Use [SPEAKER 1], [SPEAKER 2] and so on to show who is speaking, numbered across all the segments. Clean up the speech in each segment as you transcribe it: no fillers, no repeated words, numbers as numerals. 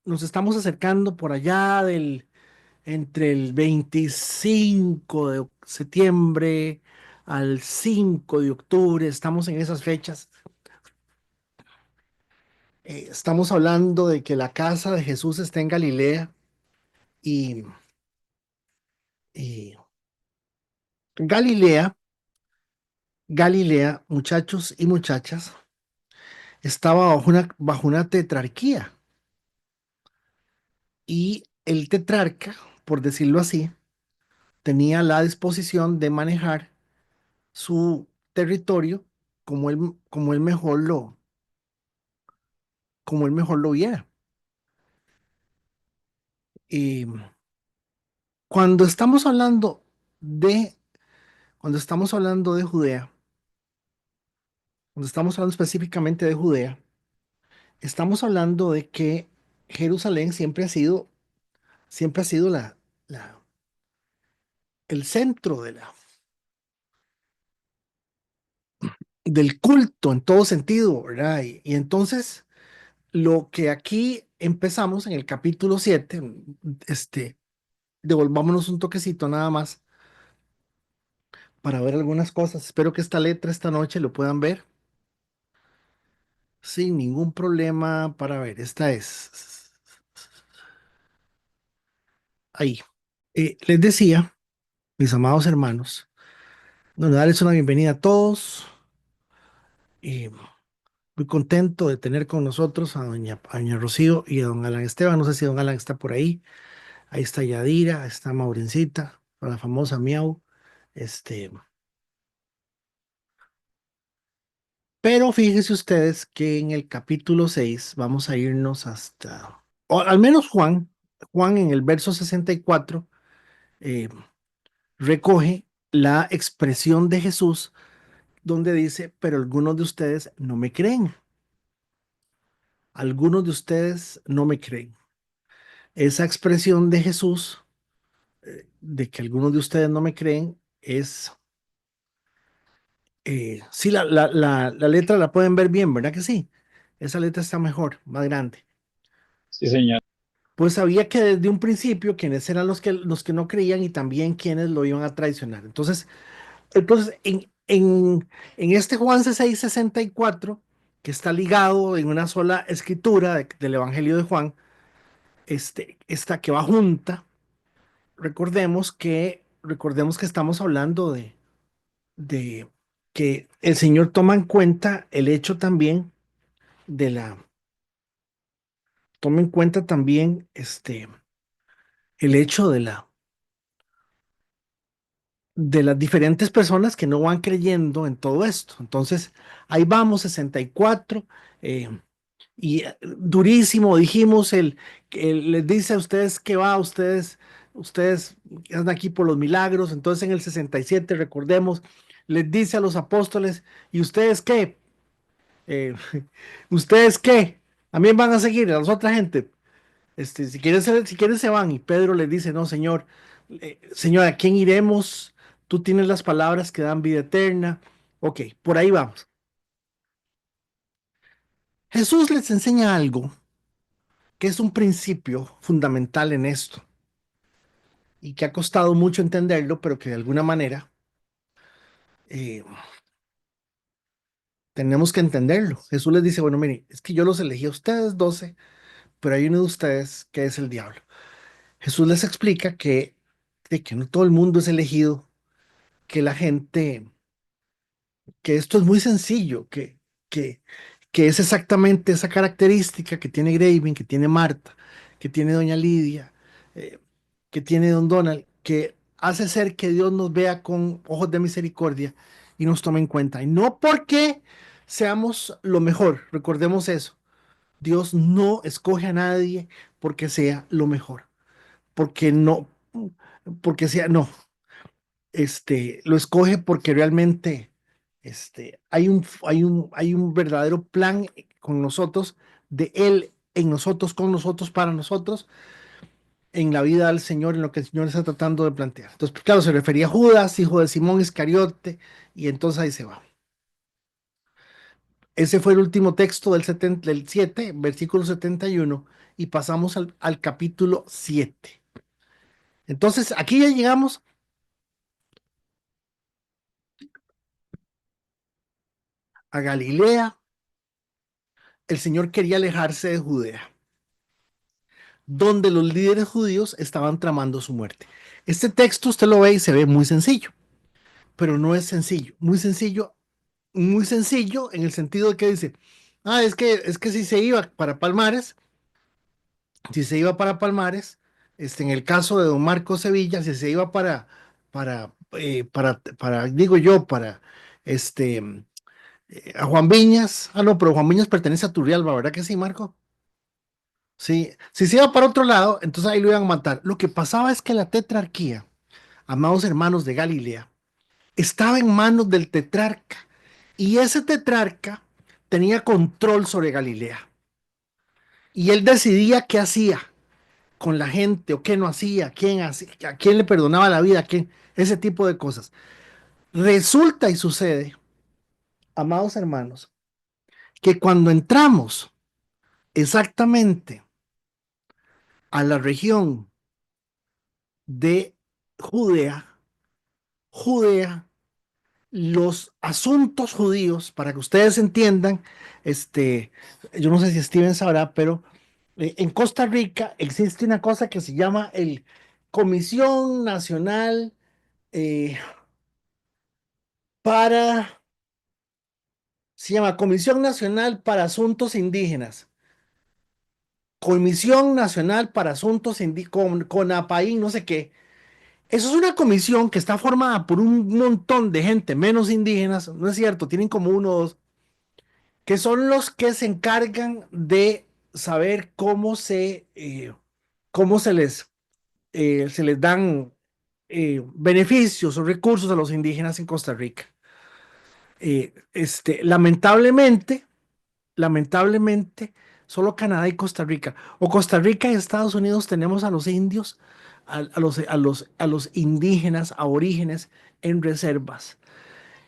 [SPEAKER 1] nos estamos acercando por allá entre el 25 de septiembre al 5 de octubre, estamos en esas fechas. Estamos hablando de que la casa de Jesús está en Galilea y, y Galilea, Galilea, muchachos y muchachas, estaba bajo una tetrarquía y el tetrarca, por decirlo así, tenía la disposición de manejar su territorio como él mejor lo viera. Y cuando estamos hablando de, cuando estamos hablando de Judea, cuando estamos hablando específicamente de Judea, estamos hablando de que Jerusalén siempre ha sido la- el centro del culto en todo sentido, ¿verdad? Y entonces, lo que aquí empezamos en el capítulo 7, devolvámonos un toquecito nada más para ver algunas cosas. Espero que esta letra esta noche lo puedan ver sin ningún problema para ver. Esta es ahí. Les decía, mis amados hermanos, bueno, darles una bienvenida a todos y muy contento de tener con nosotros a doña Rocío y a don Alan Esteban. No sé si don Alan está por ahí. Ahí está Yadira, está Maurencita, la famosa Miau. Este, pero fíjense ustedes que en el capítulo 6 vamos a irnos hasta, o al menos Juan en el verso 64 eh, recoge la expresión de Jesús donde dice, pero algunos de ustedes no me creen, algunos de ustedes no me creen. Esa expresión de Jesús, de que algunos de ustedes no me creen, sí, la letra la pueden ver bien, ¿verdad que sí? Esa letra está mejor, más grande.
[SPEAKER 2] Sí, señor.
[SPEAKER 1] Pues sabía que desde un principio quienes eran los que no creían y también quienes lo iban a traicionar. Entonces en este Juan 6:64, que está ligado en una sola escritura del Evangelio de Juan, esta que va junta, recordemos que estamos hablando de que el Señor toma en cuenta el hecho también de la, toma en cuenta también el hecho de las diferentes personas que no van creyendo en todo esto. Entonces, ahí vamos, 64, durísimo, dijimos, que les dice a ustedes que va, ustedes están aquí por los milagros. Entonces, en el 67 recordemos, les dice a los apóstoles, ¿y ustedes qué? Eh, ¿Ustedes qué? ¿También van a seguir a las otras gente? Si quieren se van. Y Pedro les dice, no, Señor, Señor, ¿a quién iremos? Tú tienes las palabras que dan vida eterna. Ok, por ahí vamos. Jesús les enseña algo que es un principio fundamental en esto y que ha costado mucho entenderlo, pero que de alguna manera eh, tenemos que entenderlo. Jesús les dice, bueno, mire, es que yo los elegí a ustedes 12, pero hay uno de ustedes que es el diablo. Jesús les explica que no todo el mundo es elegido, que la gente que esto es muy sencillo, que, que es exactamente esa característica que tiene Graving, que tiene Marta, que tiene Doña Lidia, eh, que tiene Don Donald, que hace ser que Dios nos vea con ojos de misericordia y nos tome en cuenta. Y no porque seamos lo mejor, recordemos eso. Dios no escoge a nadie porque sea lo mejor, porque no, no, lo escoge porque realmente hay un verdadero plan con nosotros, de Él en nosotros, con nosotros, para nosotros, en la vida del Señor, en lo que el Señor está tratando de plantear. Entonces, pues, claro, se refería a Judas, hijo de Simón Iscariote, y entonces ahí se va. Ese fue el último texto del 7, versículo 71, y pasamos al capítulo 7. Entonces, aquí ya llegamos a Galilea. El Señor quería alejarse de Judea, donde los líderes judíos estaban tramando su muerte. Este texto usted lo ve y se ve muy sencillo, pero no es sencillo. Muy sencillo en el sentido de que dice, es que si se iba para Palmares, si se iba para Palmares, en el caso de don Marco Sevilla, si se iba digo yo, para a Juan Viñas, no, pero Juan Viñas pertenece a Turrialba, ¿verdad que sí, Marco? Sí, si se iba para otro lado, entonces ahí lo iban a matar. Lo que pasaba es que la tetrarquía, amados hermanos de Galilea, estaba en manos del tetrarca, y ese tetrarca tenía control sobre Galilea, y él decidía qué hacía con la gente o qué no hacía, a quién le perdonaba la vida, a quién, ese tipo de cosas. Resulta y sucede, amados hermanos, que cuando entramos exactamente a la región de Judea, Judea, los asuntos judíos, para que ustedes entiendan, yo no sé si Steven sabrá, pero en Costa Rica existe una cosa que se llama el Comisión Nacional eh, para, se llama Comisión Nacional para Asuntos Indígenas, Comisión Nacional para Asuntos Indígenas, con APAI, no sé qué. Eso es una comisión que está formada por un montón de gente menos indígenas, no es cierto, tienen como uno o dos, que son los que se encargan de saber cómo se les dan beneficios o recursos a los indígenas en Costa Rica. Lamentablemente, solo Canadá y Costa Rica, o Costa Rica y Estados Unidos tenemos a los indios, a los indígenas, aborígenes en reservas.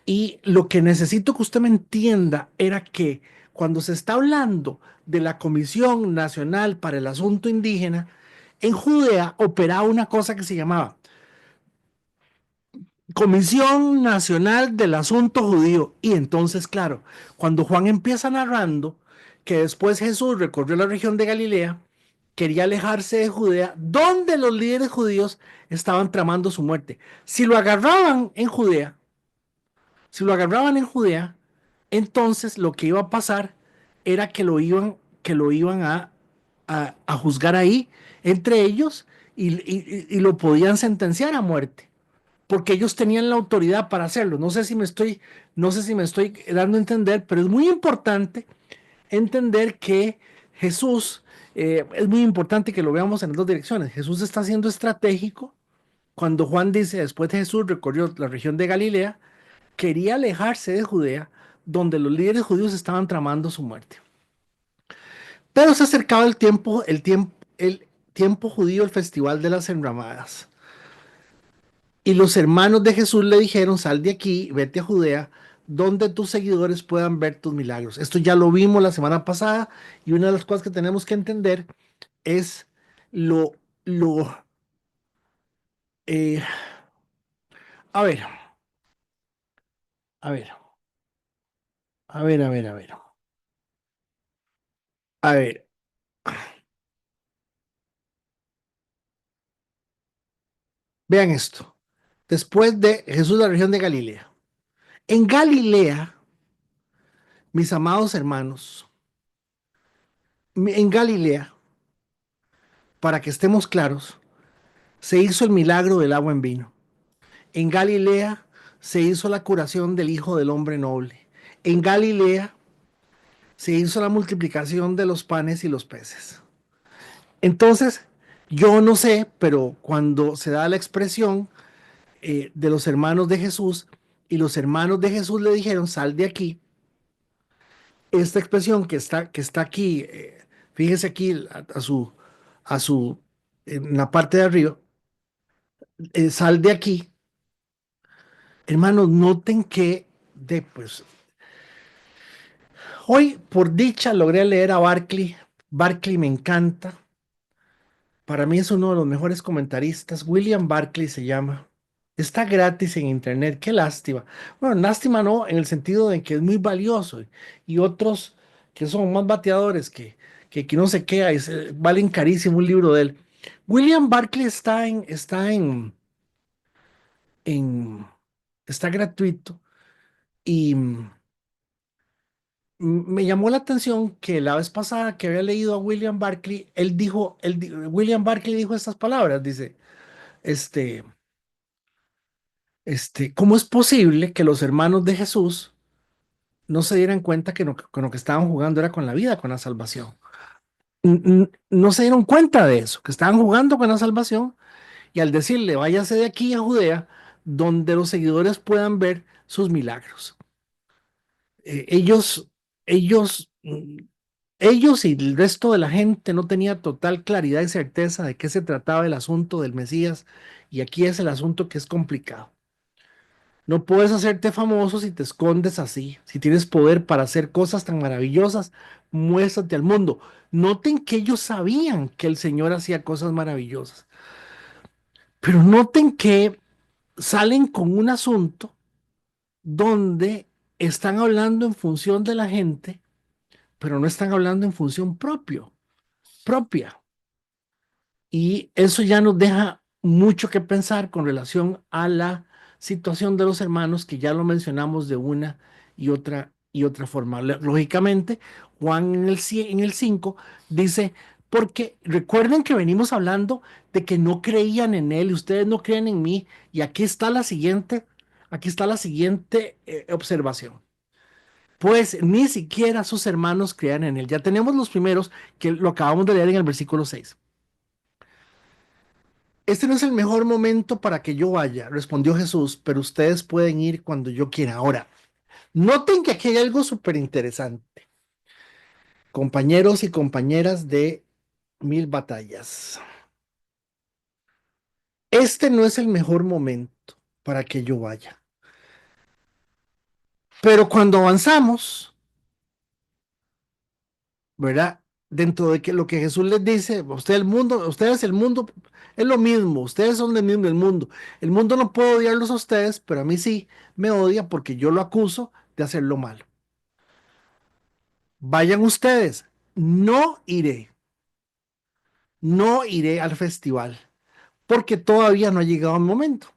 [SPEAKER 1] Y lo que necesito que usted me entienda era que cuando se está hablando de la Comisión Nacional para el Asunto Indígena, en Judea operaba una cosa que se llamaba Comisión Nacional del Asunto Judío. Y entonces, claro, cuando Juan empieza narrando que después Jesús recorrió la región de Galilea, quería alejarse de Judea, donde los líderes judíos estaban tramando su muerte. Si lo agarraban en Judea, si lo agarraban en Judea, entonces lo que iba a pasar era que lo iban a juzgar ahí entre ellos, y lo podían sentenciar a muerte, porque ellos tenían la autoridad para hacerlo. No sé si me estoy dando a entender, pero es muy importante entender que Jesús, es muy importante que lo veamos en las dos direcciones. Jesús está siendo estratégico cuando Juan dice, después de Jesús recorrió la región de Galilea, quería alejarse de Judea, donde los líderes judíos estaban tramando su muerte. Pero se acercaba el tiempo judío, el festival de las enramadas. Y los hermanos de Jesús le dijeron, sal de aquí, vete a Judea, donde tus seguidores puedan ver tus milagros. Esto ya lo vimos la semana pasada, y una de las cosas que tenemos que entender es lo, lo, eh, a ver, a ver, a ver, a ver, a ver, a ver, vean esto. Después de Jesús, la región de Galilea. En Galilea, mis amados hermanos, en Galilea, para que estemos claros, se hizo el milagro del agua en vino. En Galilea se hizo la curación del Hijo del Hombre Noble. En Galilea se hizo la multiplicación de los panes y los peces. Entonces, yo no sé, pero cuando se da la expresión de los hermanos de Jesús, y los hermanos de Jesús le dijeron, sal de aquí, esta expresión que está aquí, fíjese aquí a su, en la parte de arriba, sal de aquí, hermanos, noten que, pues, Hoy, por dicha, logré leer a Barkley. Barkley me encanta. Para mí es uno de los mejores comentaristas. William Barkley se llama. Está gratis en internet. Qué lástima. Bueno, lástima no, en el sentido de que es muy valioso. Y otros que son más bateadores que no se queda, valen carísimo un libro de él. William Barkley en- está gratuito y me llamó la atención que la vez pasada que había leído a William Barkley, William Barkley dijo estas palabras, dice, este, ¿cómo es posible que los hermanos de Jesús no se dieran cuenta que con lo que estaban jugando era con la vida, con la salvación? No se dieron cuenta de eso, que estaban jugando con la salvación y al decirle, váyase de aquí a Judea, donde los seguidores puedan ver sus milagros. Ellos, ellos, ellos y el resto de la gente no tenía total claridad y certeza de qué se trataba el asunto del Mesías, y aquí es el asunto que es complicado. No puedes hacerte famoso si te escondes así. Si tienes poder para hacer cosas tan maravillosas, muéstrate al mundo. Noten que ellos sabían que el Señor hacía cosas maravillosas, pero noten que salen con un asunto donde están hablando en función de la gente, pero no están hablando en función propia. Y eso ya nos deja mucho que pensar con relación a la situación de los hermanos, que ya lo mencionamos de una y otra forma. Lógicamente, Juan en el 5 dice, porque recuerden que venimos hablando de que no creían en él, y ustedes no creen en mí, y aquí está la siguiente observación. Pues ni siquiera sus hermanos creían en él. Ya tenemos los primeros que lo acabamos de leer en el versículo 6. Este no es el mejor momento para que yo vaya, respondió Jesús, pero ustedes pueden ir cuando yo quiera. Ahora, noten que aquí hay algo súper interesante, compañeros y compañeras de Mil Batallas. Este no es el mejor momento para que yo vaya, pero cuando avanzamos, ¿verdad? Dentro de que lo que Jesús les dice, ustedes el mundo, es lo mismo, ustedes son del mismo del mundo. El mundo no puede odiarlos a ustedes, pero a mí sí me odia porque yo lo acuso de hacer lo malo. Vayan ustedes, no iré, no iré al festival, porque todavía no ha llegado el momento.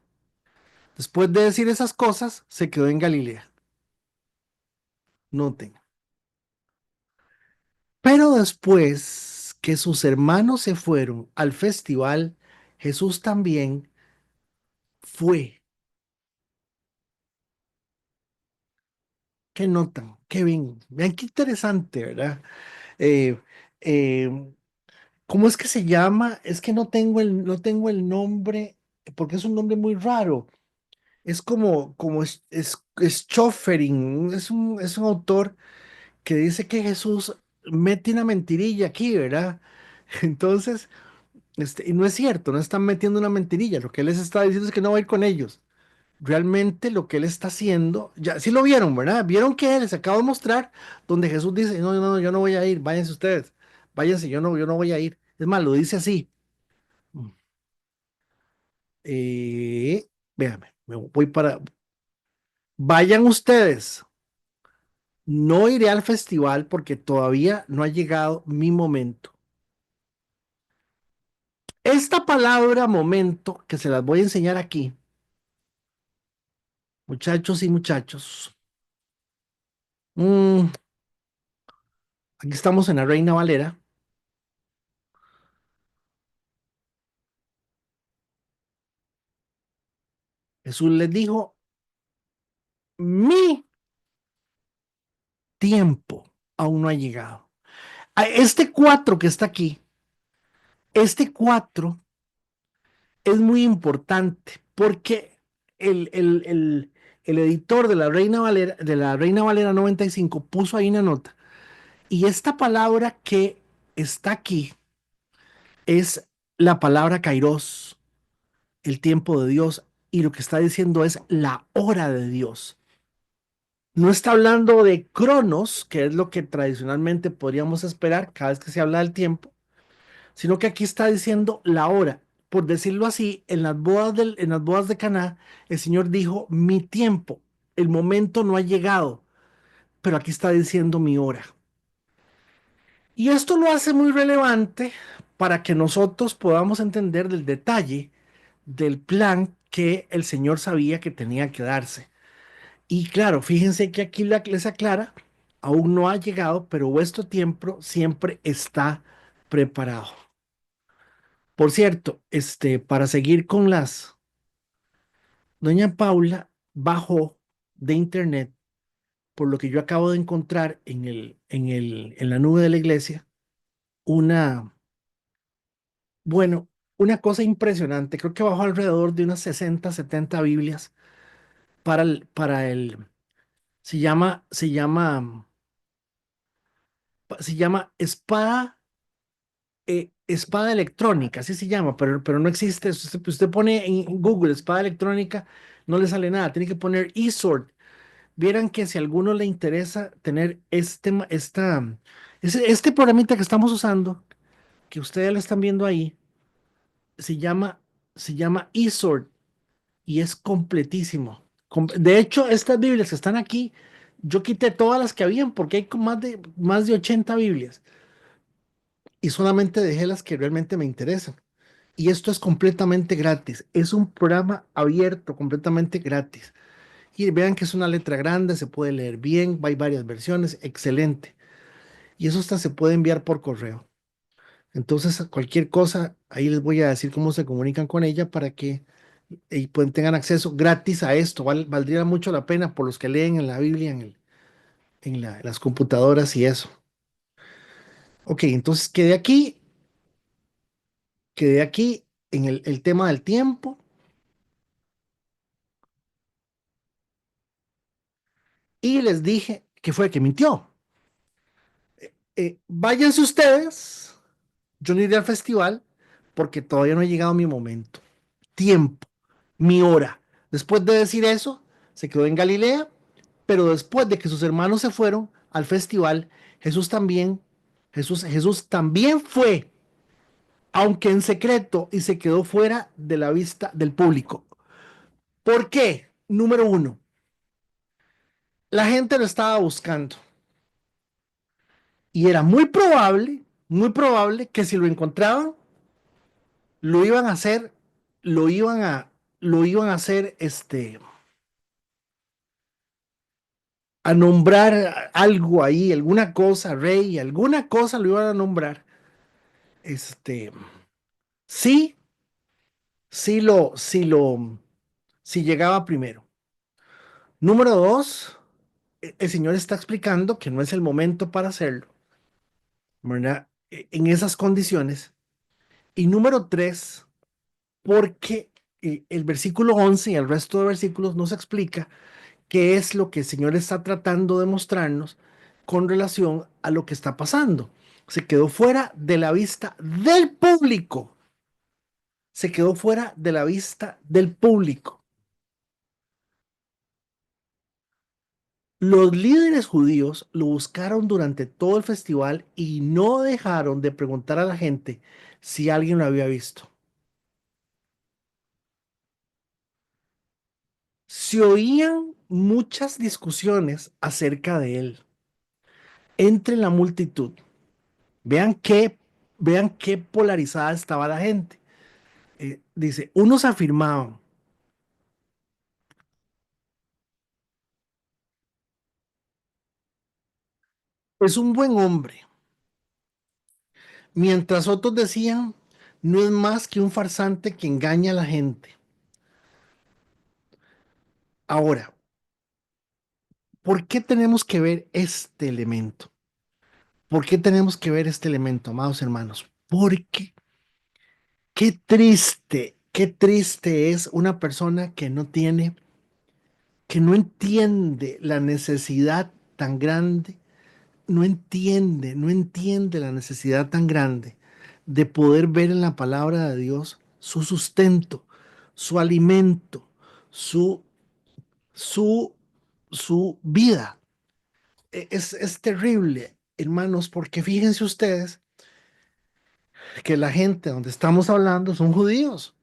[SPEAKER 1] Después de decir esas cosas, se quedó en Galilea. Noten. Pero después que sus hermanos se fueron al festival, Jesús también fue. ¿Qué notan? ¿Qué ven? Vean qué interesante, ¿verdad? Eh, eh, ¿Cómo es que se llama? Es que no tengo el nombre, porque es un nombre muy raro. Es como Schoffering, es un autor que dice que Jesús mete una mentirilla aquí, ¿verdad? Entonces, y no es cierto, no están metiendo una mentirilla, lo que él les está diciendo es que no va a ir con ellos. Realmente lo que él está haciendo, ya sí lo vieron, ¿verdad? Vieron que les acabo de mostrar donde Jesús dice, no, no, no, yo no voy a ir, váyanse ustedes, váyanse, yo no voy a ir. Es más, lo dice así. Véame, vayan ustedes. No iré al festival porque todavía no ha llegado mi momento. Esta palabra momento, que se las voy a enseñar aquí, muchachos y muchachos. mm, Aquí estamos en la Reina Valera. Jesús les dijo, mi tiempo aún no ha llegado. Este 4 que está aquí, este 4 es muy importante porque el, el, el, el editor de la Reina Valera 95 puso ahí una nota. Y esta palabra que está aquí es la palabra kairos, el tiempo de Dios, y lo que está diciendo es la hora de Dios. No está hablando de cronos, que es lo que tradicionalmente podríamos esperar cada vez que se habla del tiempo, sino que aquí está diciendo la hora. Por decirlo así, en las bodas de Caná, el Señor dijo, mi tiempo, el momento no ha llegado, pero aquí está diciendo mi hora. Y esto lo hace muy relevante para que nosotros podamos entender el detalle del plan que el Señor sabía que tenía que darse. Y claro, fíjense que aquí les aclara, aún no ha llegado, pero vuestro tiempo siempre está preparado. Por cierto, para seguir con doña Paula bajó de internet, por lo que yo acabo de encontrar en la nube de la iglesia, una, bueno, una cosa impresionante. Creo que bajó alrededor de unas 60, 70 Biblias se llama, se llama espada electrónica, así se llama, pero no existe. Usted pone en Google espada electrónica, no le sale nada. Tiene que poner eSword. Vieran que si a alguno le interesa tener este programita que estamos usando, que ustedes lo están viendo ahí, se llama, se llama eSword y es completísimo. De hecho, estas Biblias que están aquí, yo quité todas las que habían porque hay más de 80 Biblias y solamente dejé las que realmente me interesan. Y esto es completamente gratis. Es un programa abierto, completamente gratis. Y vean que es una letra grande, se puede leer bien, hay varias versiones, excelente. Y eso hasta se puede enviar por correo. Entonces, cualquier cosa, ahí les voy a decir cómo se comunican con ella para que tengan acceso gratis a esto. Valdría mucho la pena por los que leen en la Biblia, en las computadoras y eso. Ok, entonces quedé aquí en el tema del tiempo y les dije que fue que mintió. Váyanse ustedes, yo no iré al festival porque todavía no ha llegado mi momento. Tiempo, mi hora. Después de decir eso, se quedó en Galilea, pero después de que sus hermanos se fueron al festival, Jesús también fue, aunque en secreto, y se quedó fuera de la vista del público. ¿Por qué? Número uno, la gente lo estaba buscando y era muy probable que si lo encontraban, lo iban a hacer, lo iban a, lo iban a hacer, a nombrar algo ahí, alguna cosa, rey, alguna cosa lo iban a nombrar. Este, sí, sí lo, sí lo, si llegaba primero. Número dos, el Señor está explicando que no es el momento para hacerlo, ¿verdad? En esas condiciones. Y número tres, porque el versículo 11 y el resto de versículos nos explica qué es lo que el Señor está tratando de mostrarnos con relación a lo que está pasando. Se quedó fuera de la vista del público. Se quedó fuera de la vista del público. Los líderes judíos lo buscaron durante todo el festival y no dejaron de preguntar a la gente si alguien lo había visto. Se oían muchas discusiones acerca de él entre la multitud. Vean vean qué polarizada estaba la gente. Dice, unos afirmaban, es un buen hombre, mientras otros decían, no es más que un farsante que engaña a la gente. Ahora, ¿por qué tenemos que ver este elemento? ¿Por qué tenemos que ver este elemento, amados hermanos? Porque qué triste es una persona que no tiene, que no entiende la necesidad tan grande, no entiende la necesidad tan grande de poder ver en la palabra de Dios su sustento, su alimento, su, su su vida. Es terrible, hermanos, porque fíjense ustedes que la gente donde estamos hablando son judíos.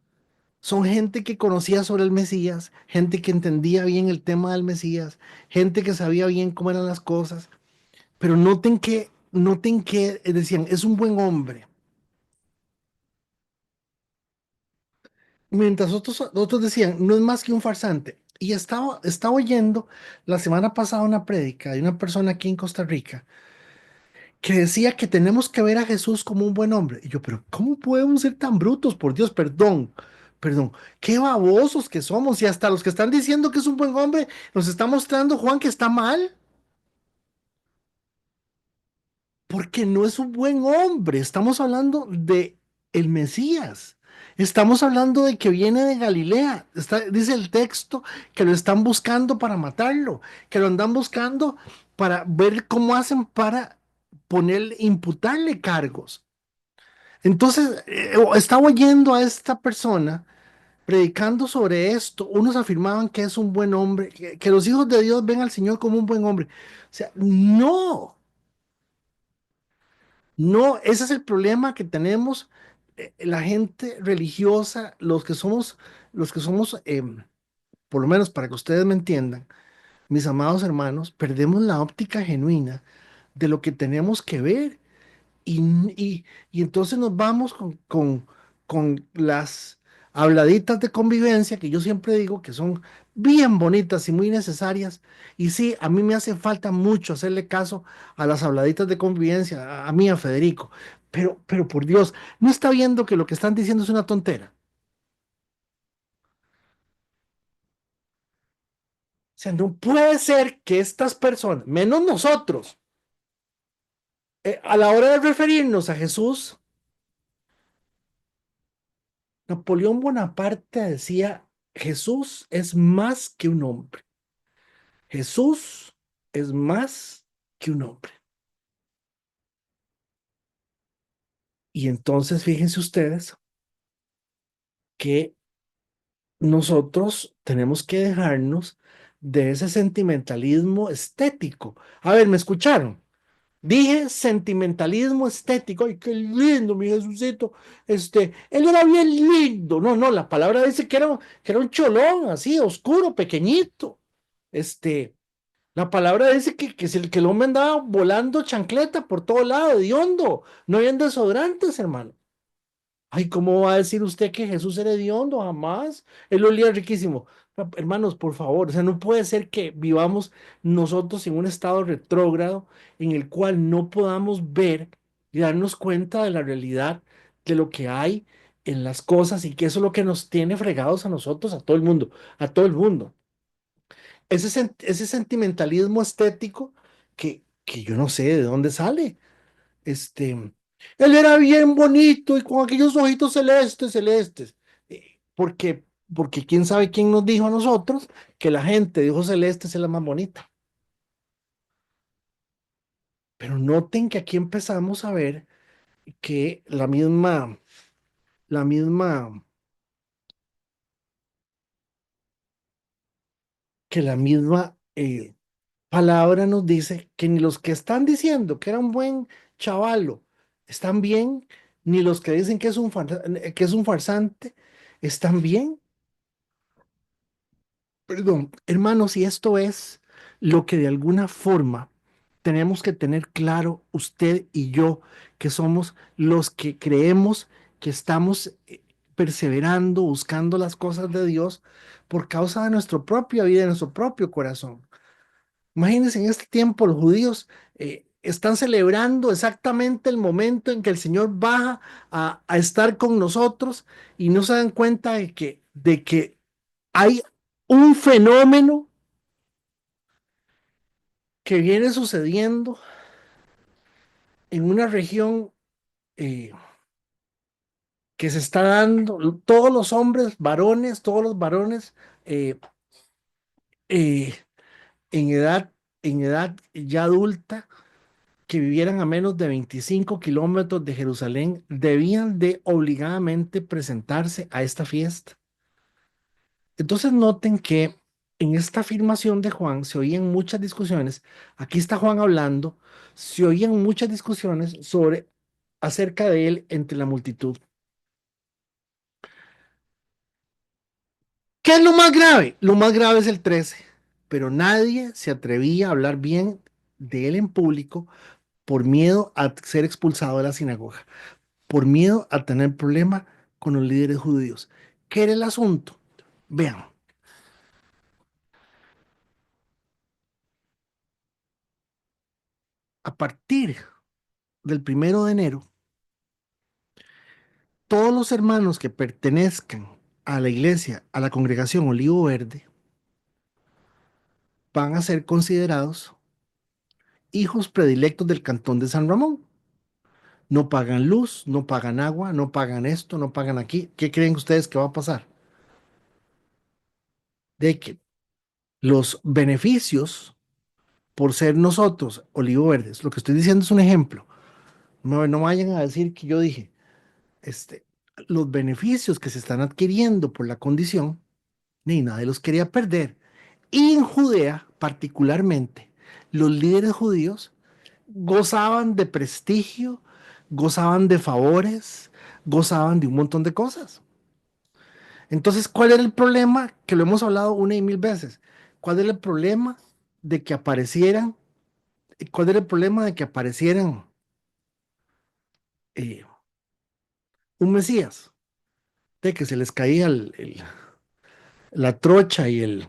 [SPEAKER 1] Son gente que conocía sobre el Mesías, gente que entendía bien el tema del Mesías, gente que sabía bien cómo eran las cosas, pero noten que decían, es un buen hombre. Mientras otros decían, no es más que un farsante. Y estaba oyendo la semana pasada una prédica de una persona aquí en Costa Rica que decía que tenemos que ver a Jesús como un buen hombre. Y yo, pero ¿cómo podemos ser tan brutos? Por Dios, perdón, perdón. Qué babosos que somos. Y hasta los que están diciendo que es un buen hombre, nos está mostrando Juan que está mal. Porque no es un buen hombre. Estamos hablando de el Mesías. Estamos hablando de que viene de Galilea. Dice el texto que lo están buscando para matarlo, que lo andan buscando para ver cómo hacen para imputarle cargos. Entonces, estaba oyendo a esta persona predicando sobre esto. Unos afirmaban que es un buen hombre, que los hijos de Dios ven al Señor como un buen hombre. O sea, no. No, ese es el problema que tenemos la gente religiosa, los que somos, por lo menos para que ustedes me entiendan, mis amados hermanos, perdemos la óptica genuina de lo que tenemos que ver y, y entonces nos vamos con las habladitas de convivencia que yo siempre digo que son bien bonitas y muy necesarias. Y sí, a mí me hace falta mucho hacerle caso a las habladitas de convivencia, a mí, a Federico. Pero por Dios, ¿no está viendo que lo que están diciendo es una tontera? O sea, no puede ser que estas personas, menos nosotros, a la hora de referirnos a Jesús, Napoleón Bonaparte decía, Jesús es más que un hombre. Jesús es más que un hombre. Y entonces fíjense ustedes que nosotros tenemos que dejarnos de ese sentimentalismo estético. A ver, ¿me escucharon? Dije sentimentalismo estético. Ay, qué lindo, mi Jesucito. Él era bien lindo. No, no, la palabra dice que era un cholón, así, oscuro, pequeñito. Este, la palabra dice que el hombre andaba volando chancleta por todo lado, hediondo. No habían desodorantes, hermano. Ay, ¿cómo va a decir usted que Jesús era hediondo? Jamás. Él olía riquísimo. Hermanos, por favor, o sea, no puede ser que vivamos nosotros en un estado retrógrado en el cual no podamos ver y darnos cuenta de la realidad de lo que hay en las cosas y que eso es lo que nos tiene fregados a nosotros, a todo el mundo, a todo el mundo. Ese sentimentalismo estético que yo no sé de dónde sale. Este, él era bien bonito y con aquellos ojitos celestes, celestes. Porque quién sabe quién nos dijo a nosotros que la gente de ojos celestes es la más bonita. Pero noten que aquí empezamos a ver que la misma, que la misma palabra nos dice que ni los que están diciendo que era un buen chavalo están bien, ni los que dicen que es un farsante están bien. Perdón, hermanos, y esto es lo que de alguna forma tenemos que tener claro usted y yo, que somos los que creemos que estamos perseverando, buscando las cosas de Dios por causa de nuestra propia vida, de nuestro propio corazón. Imagínense, en este tiempo los judíos están celebrando exactamente el momento en que el Señor baja a estar con nosotros y no se dan cuenta de que hay un fenómeno que viene sucediendo en una región eh, que se está dando, todos los varones eh, eh, en edad ya adulta, que vivieran a menos de 25 kilómetros de Jerusalén, debían de obligadamente presentarse a esta fiesta. Entonces noten que en esta afirmación de Juan se oían muchas discusiones. Aquí está Juan hablando, se oían muchas discusiones sobre acerca de él entre la multitud. ¿Qué es lo más grave? Lo más grave es el 13, pero nadie se atrevía a hablar bien de él en público por miedo a ser expulsado de la sinagoga, por miedo a tener problema con los líderes judíos. ¿Qué era el asunto? Vean, a partir del 1 de enero, todos los hermanos que pertenezcan a la iglesia, a la congregación Olivo Verde, van a ser considerados hijos predilectos del cantón de San Ramón. No pagan luz, no pagan agua, no pagan esto, no pagan aquí. ¿Qué creen ustedes que va a pasar? De que los beneficios por ser nosotros Olivo Verdes, lo que estoy diciendo es un ejemplo. No, no vayan a decir que yo dije, este, los beneficios que se están adquiriendo por la condición, ni nadie los quería perder. Y en Judea, particularmente, los líderes judíos gozaban de prestigio, gozaban de favores, gozaban de un montón de cosas. Entonces, ¿cuál era el problema? Que lo hemos hablado una y mil veces. ¿Cuál era el problema de que aparecieran? ¿Cuál era el problema de que aparecieran eh, un Mesías? De que se les caía la trocha y el...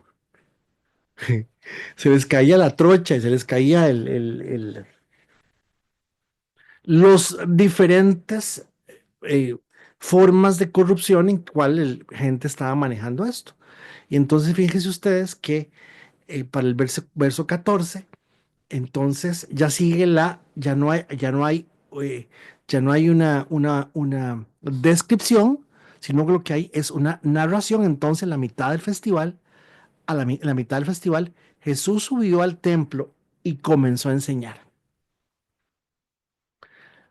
[SPEAKER 1] Se les caía la trocha y se les caía los diferentes eh, formas de corrupción en cual la gente estaba manejando esto. Y entonces fíjense ustedes que para el verso 14, entonces ya sigue eh, ya no hay una descripción, sino que lo que hay es una narración. Entonces, en la mitad del festival, en la mitad del festival, Jesús subió al templo y comenzó a enseñar.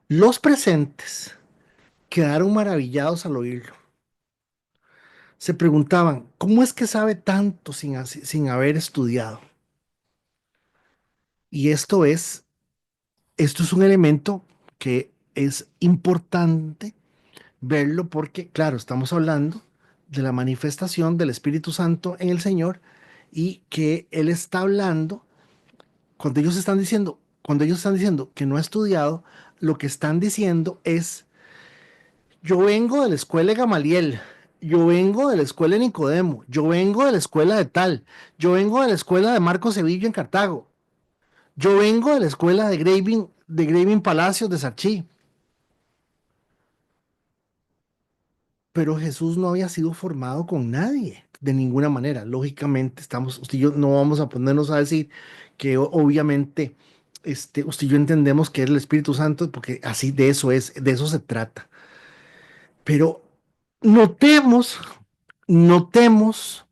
[SPEAKER 1] Los presentes quedaron maravillados al oírlo. Se preguntaban, ¿cómo es que sabe tanto sin haber estudiado? Y esto es un elemento que es importante verlo porque, claro, estamos hablando de la manifestación del Espíritu Santo en el Señor y que Él está hablando, cuando ellos están diciendo que no ha estudiado, lo que están diciendo es, yo vengo de la escuela de Gamaliel, yo vengo de la escuela de Nicodemo, yo vengo de la escuela de tal, yo vengo de la escuela de Marco Sevillo en Cartago, yo vengo de la escuela de Graving Palacios de Sarchí. Pero Jesús no había sido formado con nadie, de ninguna manera. Lógicamente, usted y yo no vamos a ponernos a decir que obviamente usted y yo entendemos que es el Espíritu Santo, porque así de eso se trata. Pero notemos, notemos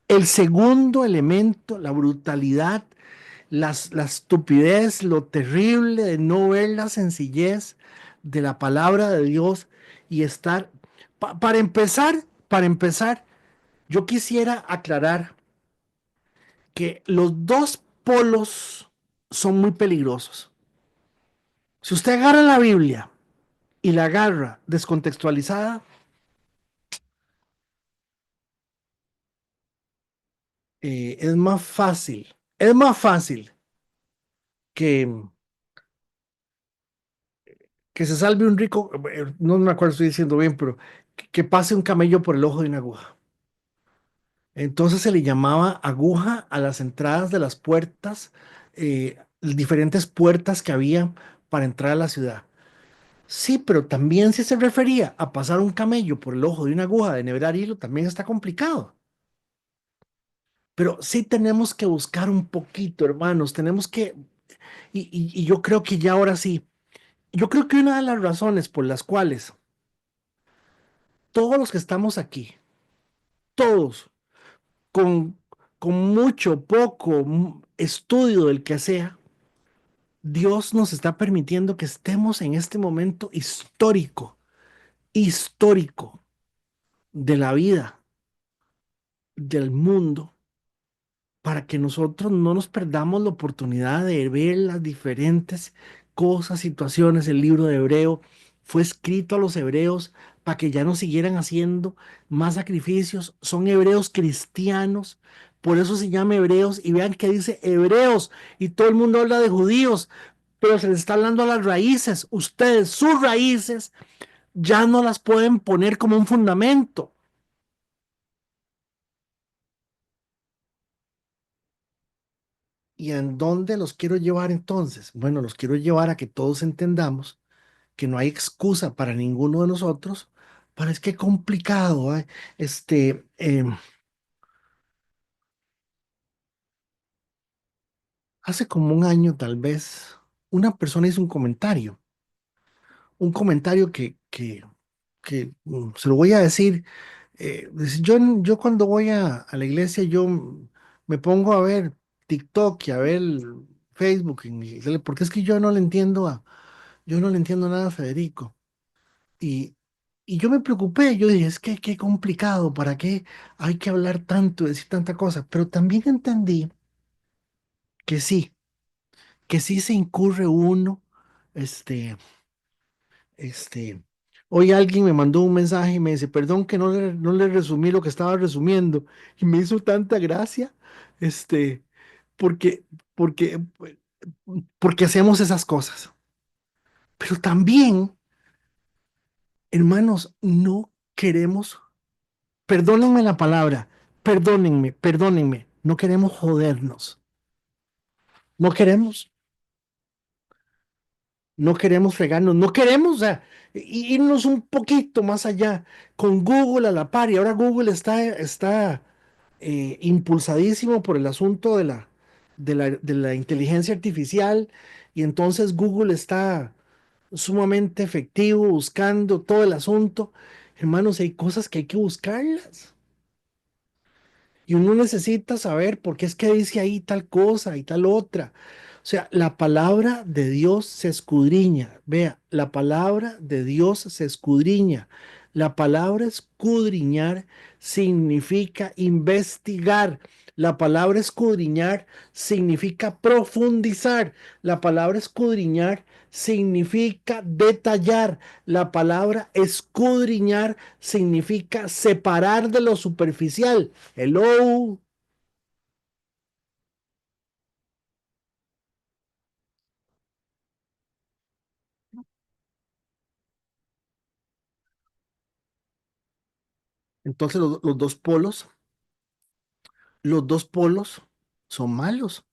[SPEAKER 1] el segundo elemento, la brutalidad, la estupidez, lo terrible de no ver la sencillez de la palabra de Dios y estar, para empezar, yo quisiera aclarar que los dos polos son muy peligrosos. Si usted agarra la Biblia y la agarra descontextualizada, es más fácil que, que se salve un rico, no me acuerdo si estoy diciendo bien, pero que pase un camello por el ojo de una aguja. Entonces se le llamaba aguja a las entradas de las puertas, diferentes puertas que había para entrar a la ciudad. Sí, pero también si se refería a pasar un camello por el ojo de una aguja de enhebrar hilo, también está complicado. Pero sí tenemos que buscar un poquito, hermanos, y yo creo que ya ahora sí, yo creo que una de las razones por las cuales todos los que estamos aquí, todos, con, con mucho, poco estudio del que sea, Dios nos está permitiendo que estemos en este momento histórico de la vida, del mundo. para que nosotros no nos perdamos la oportunidad de ver las diferentes cosas, situaciones. El libro de Hebreo fue escrito a los hebreos para que ya no siguieran haciendo más sacrificios. Son hebreos cristianos, por eso se llama hebreos. Y vean que dice hebreos y todo el mundo habla de judíos, pero se les está hablando a las raíces. Ustedes, sus raíces, ya no las pueden poner como un fundamento. ¿Y en dónde los quiero llevar entonces? Bueno, los quiero llevar a que todos entendamos que no hay excusa para ninguno de nosotros, para es que complicado, ¿eh? Este, hace como un año tal vez, una persona hizo un comentario que se lo voy a decir. Dice, yo cuando voy a la iglesia, yo me pongo a ver TikTok y a ver Facebook, porque es que yo no le entiendo nada a Federico. Y, y yo me preocupé, yo dije, es que qué complicado, ¿para qué hay que hablar tanto, decir tanta cosa? Pero también entendí que sí, que sí se incurre uno, este, este, hoy alguien me mandó un mensaje y me dice, perdón que no le resumí lo que estaba resumiendo, y me hizo tanta gracia, este, porque, porque, porque hacemos esas cosas. Pero también, hermanos, no queremos. Perdónenme la palabra, perdónenme, no queremos jodernos, no queremos, no queremos fregarnos, no queremos, o sea, irnos un poquito más allá con Google a la par. Y ahora Google está impulsadísimo por el asunto de la inteligencia artificial, y entonces Google está sumamente efectivo buscando todo el asunto. Hermanos, hay cosas que hay que buscarlas. Y uno necesita saber por qué es que dice ahí tal cosa y tal otra. O sea, la palabra de Dios se escudriña. Vea, la palabra de Dios se escudriña. La palabra escudriñar significa investigar. La palabra escudriñar significa profundizar. La palabra escudriñar significa detallar. La palabra escudriñar significa separar de lo superficial. Hello. Entonces los dos polos son malos.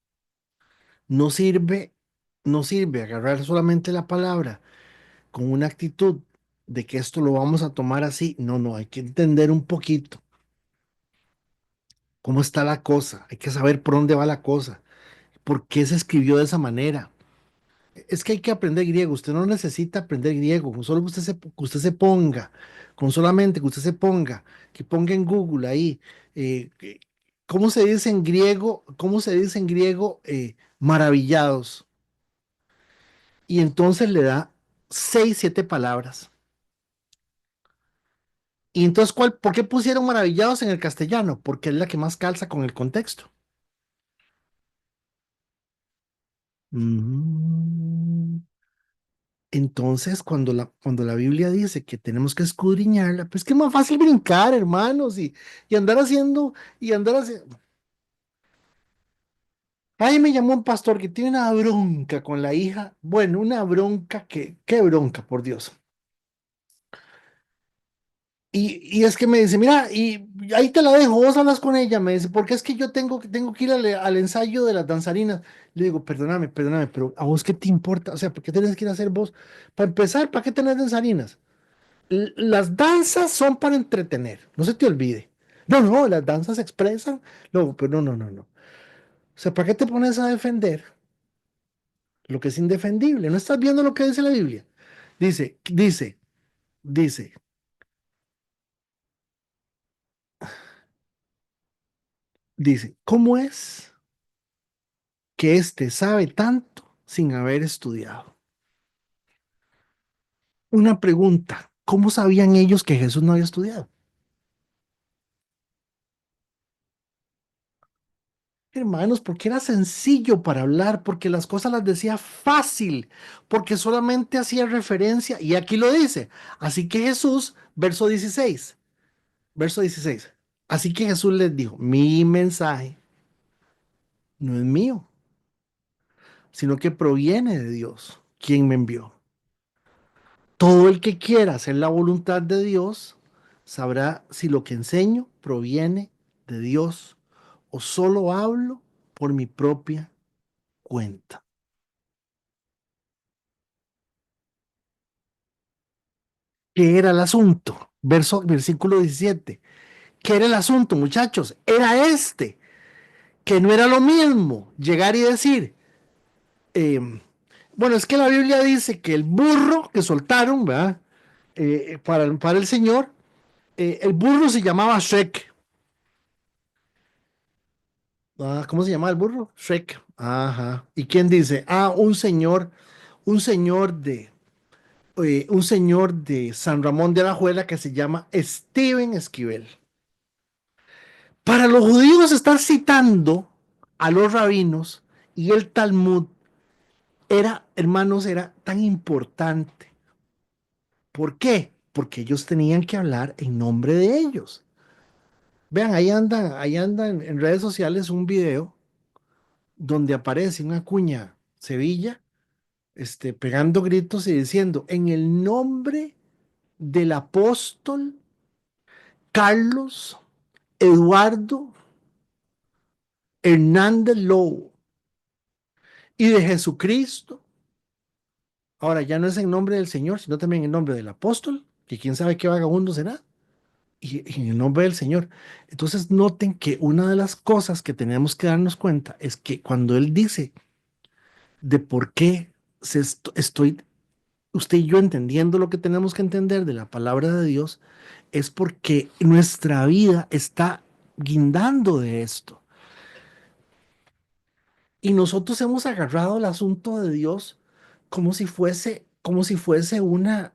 [SPEAKER 1] No sirve, no sirve agarrar solamente la palabra con una actitud de que esto lo vamos a tomar así. No, no, hay que entender un poquito cómo está la cosa. Hay que saber por dónde va la cosa. ¿Por qué se escribió de esa manera? Es que hay que aprender griego. Usted no necesita aprender griego. Con solo que usted se ponga, con solamente que usted se ponga, que ponga en Google ahí, ¿cómo se dice en griego? ¿Cómo se dice en griego? Maravillados. Y entonces le da seis, siete palabras. Y entonces, ¿por qué pusieron maravillados en el castellano? Porque es la que más calza con el contexto. Mm. Entonces, cuando la Biblia dice que tenemos que escudriñarla, pues que es más fácil brincar, hermanos, y andar haciendo, y andar haciendo. Ay, me llamó un pastor que tiene una bronca con la hija. Bueno, una bronca qué bronca, por Dios. Y es que me dice, mira, y ahí te la dejo, vos hablas con ella, me dice, porque es que yo tengo que ir al ensayo de las danzarinas. Le digo, perdóname, pero ¿a vos qué te importa? O sea, ¿por qué tenés que ir a hacer vos? Para empezar, ¿para qué tenés danzarinas? Las danzas son para entretener, no se te olvide. No, no, las danzas expresan. No, pero no. O sea, ¿para qué te pones a defender lo que es indefendible? ¿No estás viendo lo que dice la Biblia? Dice, dice, dice, ¿cómo es que éste sabe tanto sin haber estudiado? Una pregunta, ¿cómo sabían ellos que Jesús no había estudiado? Hermanos, porque era sencillo para hablar, porque las cosas las decía fácil, porque solamente hacía referencia, y aquí lo dice. Así que Jesús, verso 16. Así que Jesús les dijo, mi mensaje no es mío, sino que proviene de Dios, quien me envió. Todo el que quiera hacer la voluntad de Dios sabrá si lo que enseño proviene de Dios o solo hablo por mi propia cuenta. ¿Qué era el asunto? Versículo 17. ¿Qué era el asunto, muchachos? Era este, que no era lo mismo llegar y decir, bueno, es que la Biblia dice que el burro que soltaron, ¿verdad? Para el Señor, el burro se llamaba Shrek. Ah, ¿cómo se llama el burro? Shrek. Ajá. ¿Y quién dice? Ah, un señor de, un señor de San Ramón de Alajuela que se llama Steven Esquivel. Para los judíos estar citando a los rabinos y el Talmud era, hermanos, era tan importante. ¿Por qué? Porque ellos tenían que hablar en nombre de ellos. Vean, ahí anda en redes sociales un video donde aparece una cuña Sevilla, pegando gritos y diciendo, en el nombre del apóstol Carlos Eduardo Hernández Lobo y de Jesucristo. Ahora ya no es en nombre del Señor, sino también en nombre del apóstol, que quién sabe qué vagabundo será, y en el nombre del Señor. Entonces noten que una de las cosas que tenemos que darnos cuenta es que cuando Él dice de por qué estoy usted y yo entendiendo lo que tenemos que entender de la palabra de Dios, es porque nuestra vida está guindando de esto. Y nosotros hemos agarrado el asunto de Dios como si fuese una,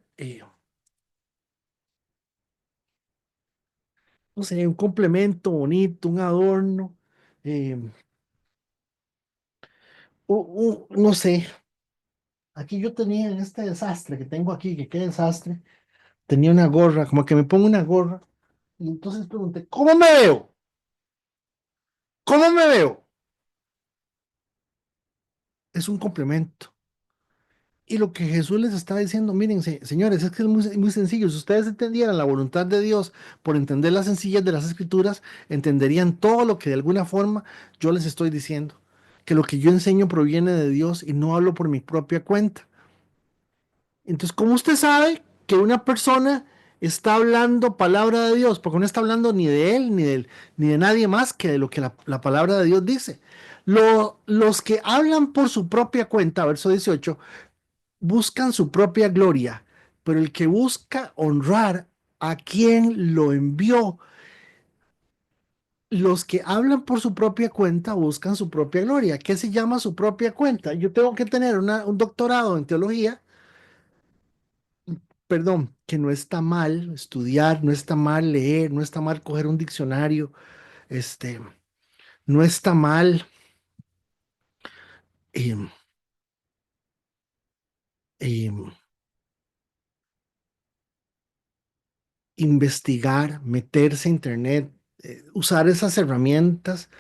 [SPEAKER 1] no sé, un complemento bonito, un adorno, eh, no sé. Aquí yo tenía en este desastre que tengo aquí, que qué desastre, tenía una gorra, como que me pongo una gorra, y entonces pregunté, ¿cómo me veo? ¿Cómo me veo? Es un complemento. Y lo que Jesús les está diciendo, miren, señores, es que es muy sencillo. Si ustedes entendieran la voluntad de Dios por entender las sencillas de las escrituras, entenderían todo lo que de alguna forma yo les estoy diciendo. Que lo que yo enseño proviene de Dios y no hablo por mi propia cuenta. Entonces, ¿cómo usted sabe que una persona está hablando palabra de Dios? Porque no está hablando ni de él, ni de nadie más que de lo que la palabra de Dios dice. Los que hablan por su propia cuenta, verso 18 buscan su propia gloria, pero el que busca honrar a quien lo envió, los que hablan por su propia cuenta buscan su propia gloria. ¿Qué se llama su propia cuenta? Yo tengo que tener un doctorado en teología, perdón, que no está mal estudiar, no está mal leer, no está mal coger un diccionario, este, no está mal em, em, investigar, meterse a internet, usar esas herramientas.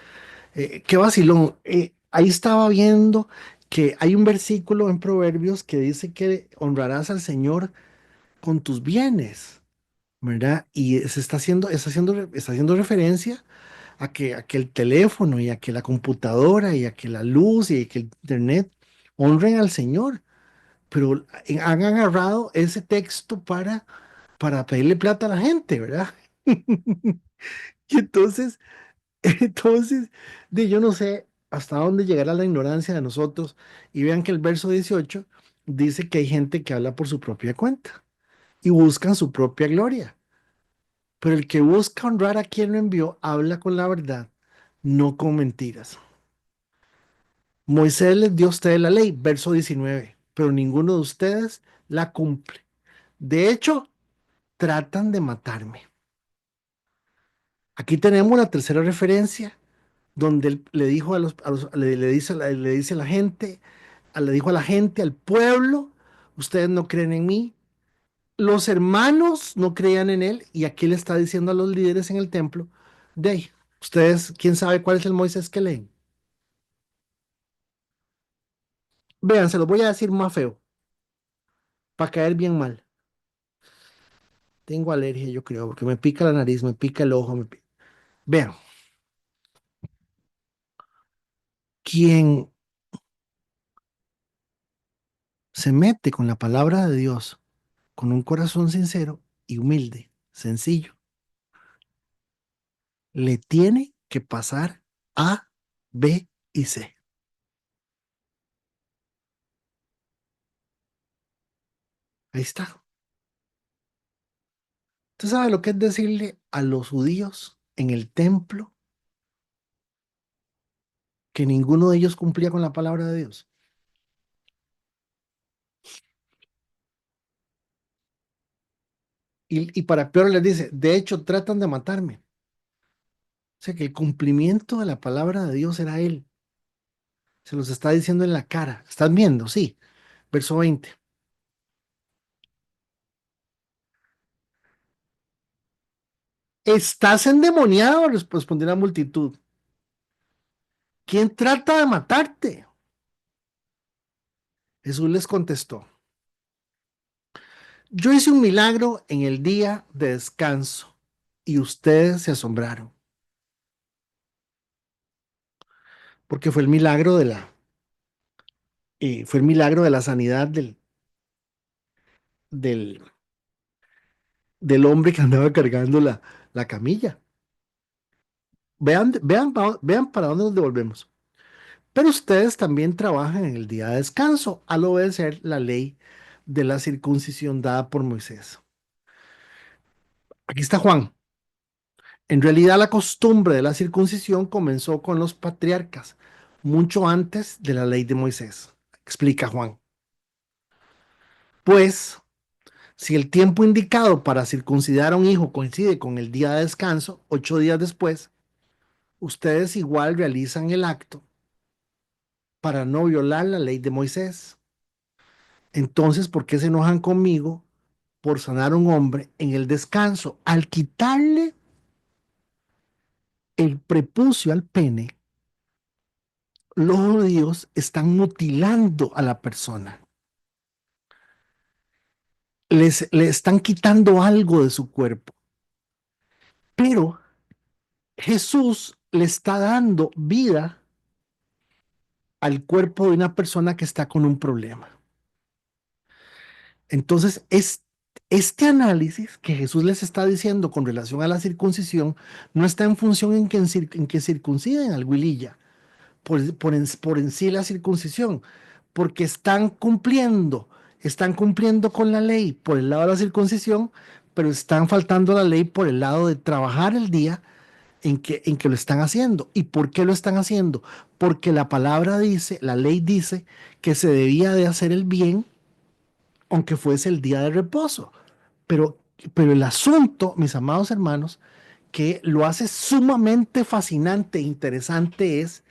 [SPEAKER 1] Qué vacilón. Ahí estaba viendo que hay un versículo en Proverbios que dice que honrarás al Señor con tus bienes, ¿verdad? Y se está haciendo referencia a que el teléfono y a que la computadora y a que la luz y a que el internet honren al Señor, pero han agarrado ese texto para pedirle plata a la gente, ¿verdad? Y entonces, yo no sé hasta dónde llegará la ignorancia de nosotros. Y vean que el verso 18 dice que hay gente que habla por su propia cuenta y buscan su propia gloria. Pero el que busca honrar a quien lo envió habla con la verdad, no con mentiras. Moisés les dio a ustedes la ley, verso 19, pero ninguno de ustedes la cumple. De hecho, tratan de matarme. Aquí tenemos la tercera referencia donde él le dijo le dice, le dice a la gente, le dijo a la gente, al pueblo, ustedes no creen en mí, los hermanos no creían en él, y aquí le está diciendo a los líderes en el templo, de ahí, ustedes, ¿quién sabe cuál es el Moisés que leen? Vean, se los voy a decir más feo, para caer bien mal. Tengo alergia, yo creo, porque me pica la nariz, me pica el ojo. Vean, quien se mete con la palabra de Dios con un corazón sincero y humilde, sencillo, le tiene que pasar A, B y C. Ahí está. ¿Usted sabe lo que es decirle a los judíos en el templo que ninguno de ellos cumplía con la palabra de Dios? Y para peor les dice, de hecho tratan de matarme. O sea que el cumplimiento de la palabra de Dios era él. Se los está diciendo en la cara. ¿Están viendo? Sí. Verso 20. Estás endemoniado, respondió la multitud. ¿Quién trata de matarte? Jesús les contestó, yo hice un milagro en el día de descanso y ustedes se asombraron, porque fue el milagro de la sanidad del, del hombre que andaba cargando la camilla. Vean para dónde nos devolvemos. Pero ustedes también trabajan en el día de descanso al obedecer la ley de la circuncisión dada por Moisés. Aquí está Juan. En realidad, la costumbre de la circuncisión comenzó con los patriarcas, mucho antes de la ley de Moisés, explica Juan. Pues, si el tiempo indicado para circuncidar a un hijo coincide con el día de descanso, 8 días después, ustedes igual realizan el acto para no violar la ley de Moisés. Entonces, ¿por qué se enojan conmigo por sanar a un hombre en el descanso? Al quitarle el prepucio al pene, los judíos están mutilando a la persona. Le están quitando algo de su cuerpo. Pero Jesús le está dando vida al cuerpo de una persona que está con un problema. Entonces, este análisis que Jesús les está diciendo con relación a la circuncisión no está en función en que circunciden al Wililla, por en sí la circuncisión, porque están cumpliendo con la ley por el lado de la circuncisión, pero están faltando a la ley por el lado de trabajar el día en que lo están haciendo. ¿Y por qué lo están haciendo? Porque la palabra dice, la ley dice que se debía de hacer el bien aunque fuese el día de reposo. Pero, pero el asunto, mis amados hermanos, que lo hace sumamente fascinante e interesante es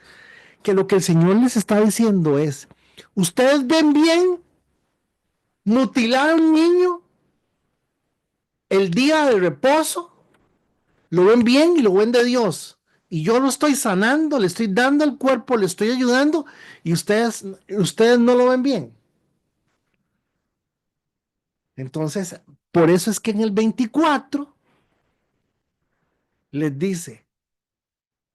[SPEAKER 1] que lo que el Señor les está diciendo es, ustedes ven bien mutilar a un niño el día de reposo, lo ven bien y lo ven de Dios. Y yo lo estoy sanando, le estoy dando el cuerpo, le estoy ayudando y ustedes no lo ven bien. Entonces, por eso es que en el 24 les dice,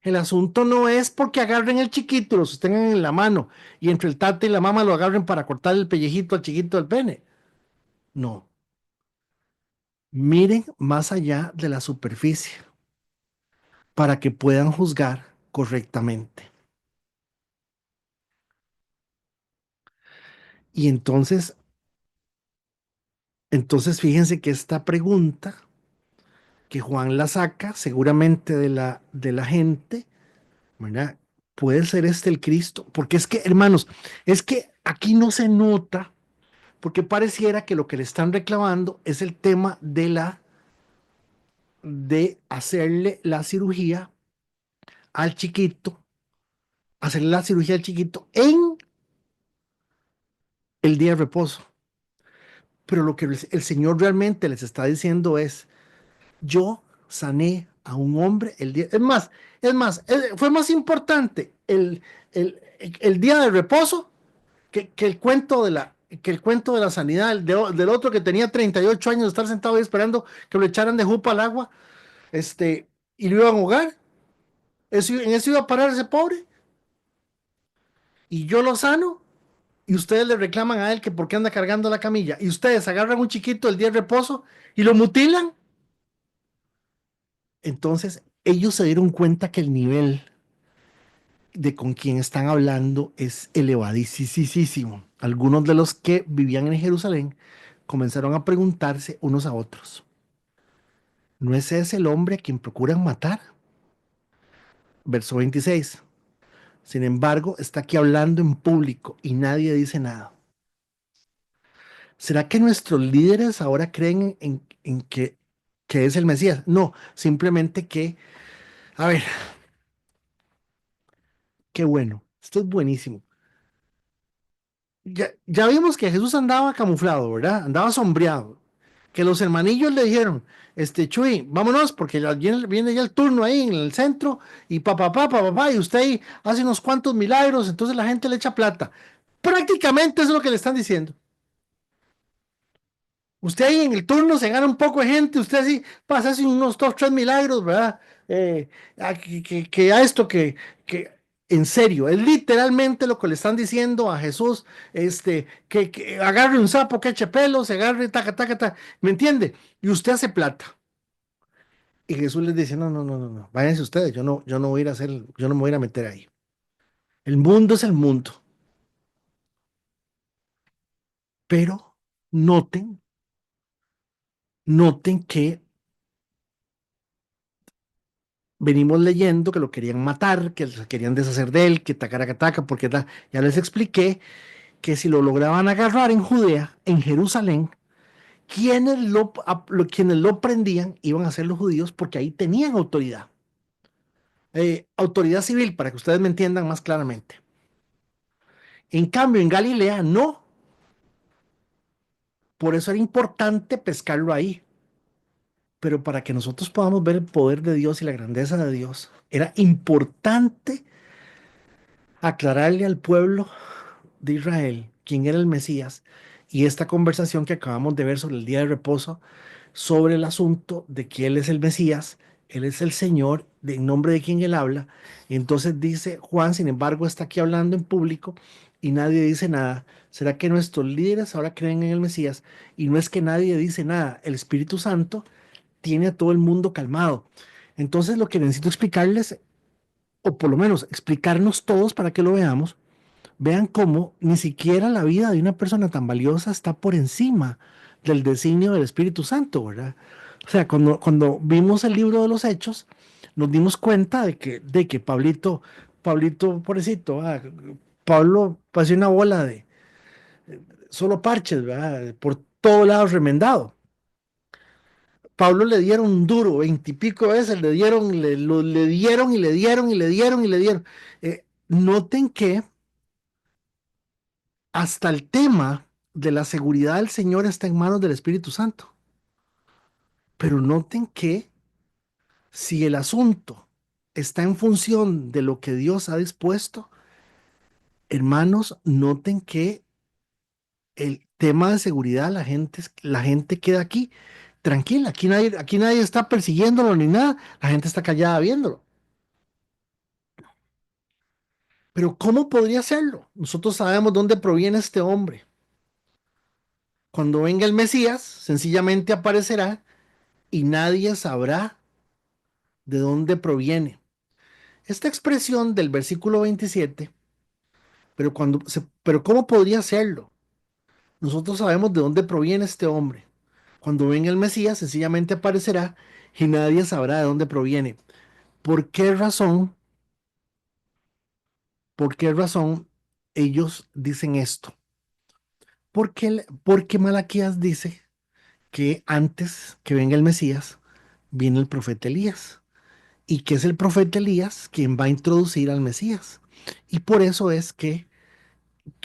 [SPEAKER 1] el asunto no es porque agarren el chiquito, lo sostengan en la mano y entre el tate y la mamá lo agarren para cortar el pellejito al chiquito del pene. No, miren más allá de la superficie para que puedan juzgar correctamente. Y entonces fíjense que esta pregunta que Juan la saca seguramente de la gente, ¿verdad? ¿Puede ser este el Cristo? Porque es que, hermanos, es que aquí no se nota, porque pareciera que lo que le están reclamando es el tema de hacerle la cirugía al chiquito hacerle la cirugía al chiquito en el día de reposo. Pero lo que el Señor realmente les está diciendo es, yo sané a un hombre el día, fue más importante el día de reposo que el cuento que el cuento de la sanidad del otro que tenía 38 años de estar sentado ahí esperando que lo echaran de jupa al agua, y lo iban a ahogar. En eso iba a parar ese pobre. Y yo lo sano, y ustedes le reclaman a él que por qué anda cargando la camilla. Y ustedes agarran un chiquito el día de reposo y lo mutilan. Entonces, ellos se dieron cuenta que el nivel de con quien están hablando es elevadísimo. Algunos de los que vivían en Jerusalén comenzaron a preguntarse unos a otros, ¿no es ese el hombre a quien procuran matar? Verso 26. Sin embargo, está aquí hablando en público y nadie dice nada. ¿Será que nuestros líderes ahora creen que es el Mesías? No, simplemente que, a ver, qué bueno, esto es buenísimo. Ya vimos que Jesús andaba camuflado, ¿verdad? Andaba sombreado. Que los hermanillos le dijeron, Chuy, vámonos, porque ya viene ya el turno ahí en el centro, y y usted ahí hace unos cuantos milagros, entonces la gente le echa plata. Prácticamente eso es lo que le están diciendo. Usted ahí en el turno se gana un poco de gente, usted así pasa así unos dos, tres milagros, ¿verdad? Que a esto que, en serio, es literalmente lo que le están diciendo a Jesús, que agarre un sapo, que eche pelo, se agarre, taca, taca, taca, ¿me entiende? Y usted hace plata. Y Jesús les dice, no, váyanse ustedes, yo no voy a ir a hacer, yo no me voy a ir a meter ahí. El mundo es el mundo, pero noten, noten que venimos leyendo que lo querían matar, que se querían deshacer de él, que taca, porque ya les expliqué que si lo lograban agarrar en Judea, en Jerusalén, quienes lo prendían iban a ser los judíos porque ahí tenían autoridad. Autoridad civil, para que ustedes me entiendan más claramente. En cambio, en Galilea no. Por eso era importante pescarlo ahí. Pero para que nosotros podamos ver el poder de Dios y la grandeza de Dios, era importante aclararle al pueblo de Israel quién era el Mesías y esta conversación que acabamos de ver sobre el día de reposo, sobre el asunto de que Él es el Mesías, Él es el Señor, en nombre de quien Él habla. Y entonces dice Juan, sin embargo, está aquí hablando en público y nadie dice nada. ¿Será que nuestros líderes ahora creen en el Mesías? Y no es que nadie dice nada, el Espíritu Santo tiene a todo el mundo calmado. Entonces lo que necesito explicarles, o por lo menos explicarnos todos para que lo veamos, vean cómo ni siquiera la vida de una persona tan valiosa está por encima del designio del Espíritu Santo, ¿verdad? O sea, cuando vimos el libro de los Hechos, nos dimos cuenta de que Pablito, pobrecito, Pablo pasó una bola de solo parches, ¿verdad? Por todos lados remendado. Pablo le dieron duro, veintipico veces le dieron, le dieron y le dieron y le dieron y le dieron. Noten que hasta el tema de la seguridad del Señor está en manos del Espíritu Santo. Pero noten que si el asunto está en función de lo que Dios ha dispuesto, hermanos, noten que el tema de seguridad, la gente queda aquí tranquila, aquí nadie está persiguiéndolo ni nada, la gente está callada viéndolo. Pero ¿cómo podría hacerlo? Nosotros sabemos dónde proviene este hombre. Cuando venga el Mesías, sencillamente aparecerá y nadie sabrá de dónde proviene. Esta expresión del versículo 27, pero ¿cómo podría hacerlo? Nosotros sabemos de dónde proviene este hombre. Cuando venga el Mesías, sencillamente aparecerá y nadie sabrá de dónde proviene. ¿Por qué razón? ¿Por qué razón ellos dicen esto? Porque Malaquías dice que antes que venga el Mesías, viene el profeta Elías. ¿Y que es el profeta Elías quien va a introducir al Mesías? Y por eso es que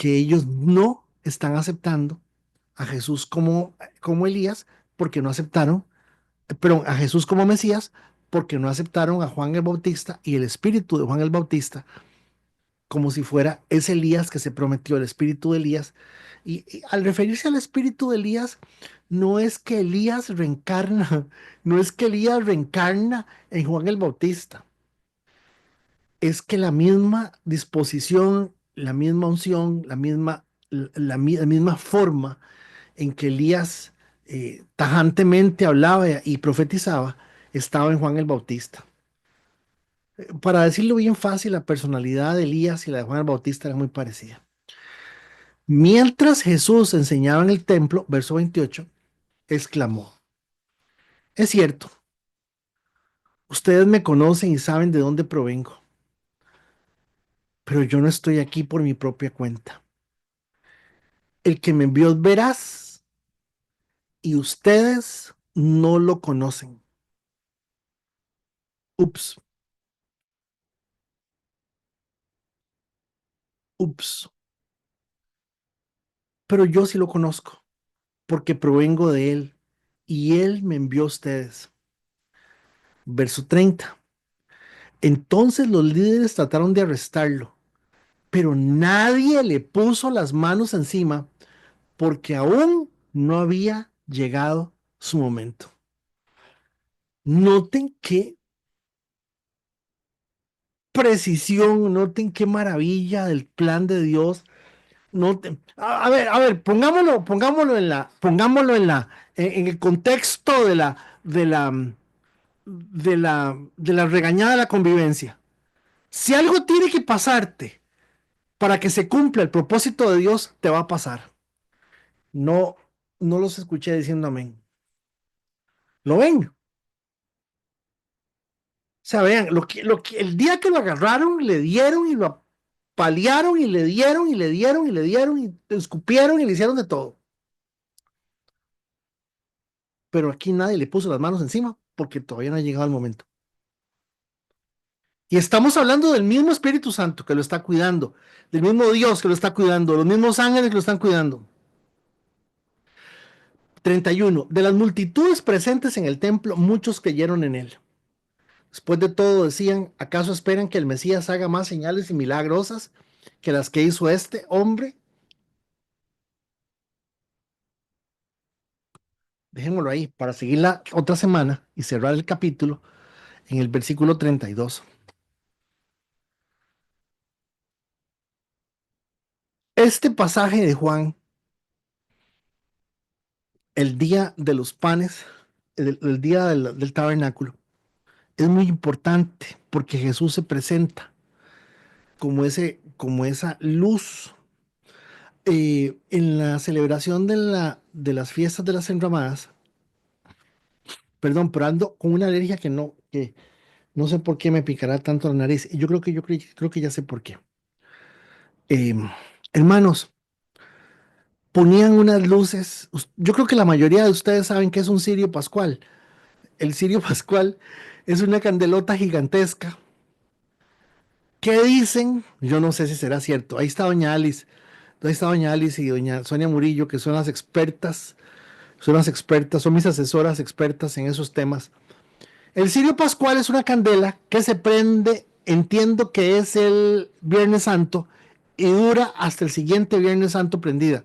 [SPEAKER 1] ellos no están aceptando a Jesús como Elías, porque no aceptaron, perdón, a Jesús como Mesías, porque no aceptaron a Juan el Bautista y el espíritu de Juan el Bautista como si fuera ese Elías que se prometió, el espíritu de Elías. Y al referirse al espíritu de Elías, no es que Elías reencarna, no es que Elías reencarna en Juan el Bautista, es que la misma disposición, la misma unción, la misma forma en que Elías tajantemente hablaba y profetizaba, estaba en Juan el Bautista. Para decirlo bien fácil, la personalidad de Elías y la de Juan el Bautista era muy parecida. Mientras Jesús enseñaba en el templo, verso 28, exclamó, es cierto, ustedes me conocen y saben de dónde provengo, pero yo no estoy aquí por mi propia cuenta. El que me envió es veraz y ustedes no lo conocen. Ups, ups, pero yo sí lo conozco, porque provengo de él y él me envió a ustedes. Verso 30. Entonces los líderes trataron de arrestarlo, pero nadie le puso las manos encima porque aún no había llegado su momento. Noten qué precisión, noten qué maravilla del plan de Dios. Noten, a ver, pongámoslo en el contexto de la regañada de la convivencia. Si algo tiene que pasarte para que se cumpla el propósito de Dios, te va a pasar. No, no los escuché diciendo amén. ¿Lo ven? O sea, vean, el día que lo agarraron, le dieron y lo apalearon y le dieron y le dieron y le dieron y le escupieron y le hicieron de todo. Pero aquí nadie le puso las manos encima porque todavía no ha llegado el momento. Y estamos hablando del mismo Espíritu Santo que lo está cuidando, del mismo Dios que lo está cuidando, los mismos ángeles que lo están cuidando. 31. De las multitudes presentes en el templo, muchos creyeron en él. Después de todo decían, ¿acaso esperan que el Mesías haga más señales y milagrosas que las que hizo este hombre? Dejémoslo ahí para seguir la otra semana y cerrar el capítulo en el versículo 32. Este pasaje de Juan, el día de los panes, el día del tabernáculo, es muy importante porque Jesús se presenta como esa luz en la celebración de las fiestas de las enramadas. Perdón, pero ando con una alergia que no sé por qué me picará tanto la nariz. Y creo que ya sé por qué. Eh, Hermanos, ponían unas luces. Yo creo que la mayoría de ustedes saben que es un cirio pascual. El cirio pascual es una candelota gigantesca. ¿Qué dicen? Yo no sé si será cierto. Ahí está doña Alice y doña Sonia Murillo, que son mis asesoras expertas en esos temas. El cirio pascual es una candela que se prende, entiendo que es el Viernes Santo y dura hasta el siguiente Viernes Santo prendida.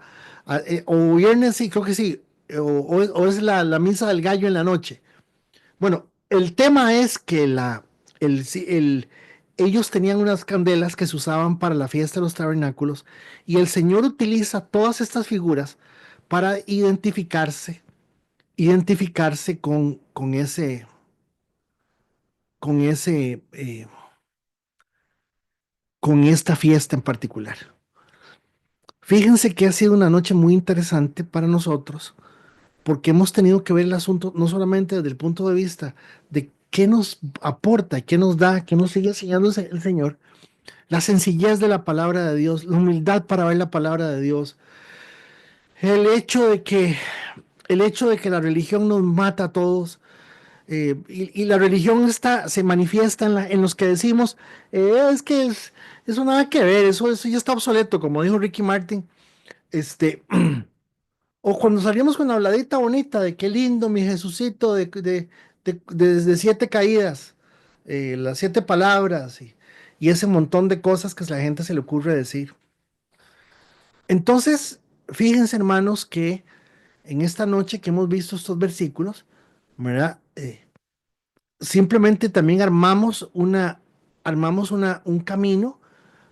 [SPEAKER 1] O viernes, sí, creo que sí, o es la misa del gallo en la noche. Bueno, el tema es que ellos tenían unas candelas que se usaban para la fiesta de los tabernáculos y el Señor utiliza todas estas figuras para identificarse con ese, con esta fiesta en particular. Fíjense que ha sido una noche muy interesante para nosotros porque hemos tenido que ver el asunto no solamente desde el punto de vista de qué nos aporta, qué nos da, qué nos sigue enseñando el Señor, la sencillez de la palabra de Dios, la humildad para ver la palabra de Dios, el hecho de que, el hecho de que la religión nos mata a todos, y la religión se manifiesta en los que decimos, es que eso nada que ver, eso ya está obsoleto, como dijo Ricky Martin. Este, o cuando salíamos con la habladita bonita de qué lindo mi Jesucito, de siete caídas, las siete palabras y ese montón de cosas que a la gente se le ocurre decir. Entonces, fíjense, hermanos, que en esta noche que hemos visto estos versículos, ¿verdad? Simplemente también un camino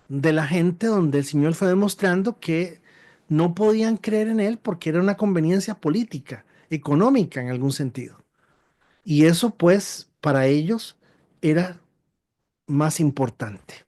[SPEAKER 1] de la gente donde el Señor fue demostrando que no podían creer en Él porque era una conveniencia política, económica en algún sentido. Y eso pues para ellos era más importante.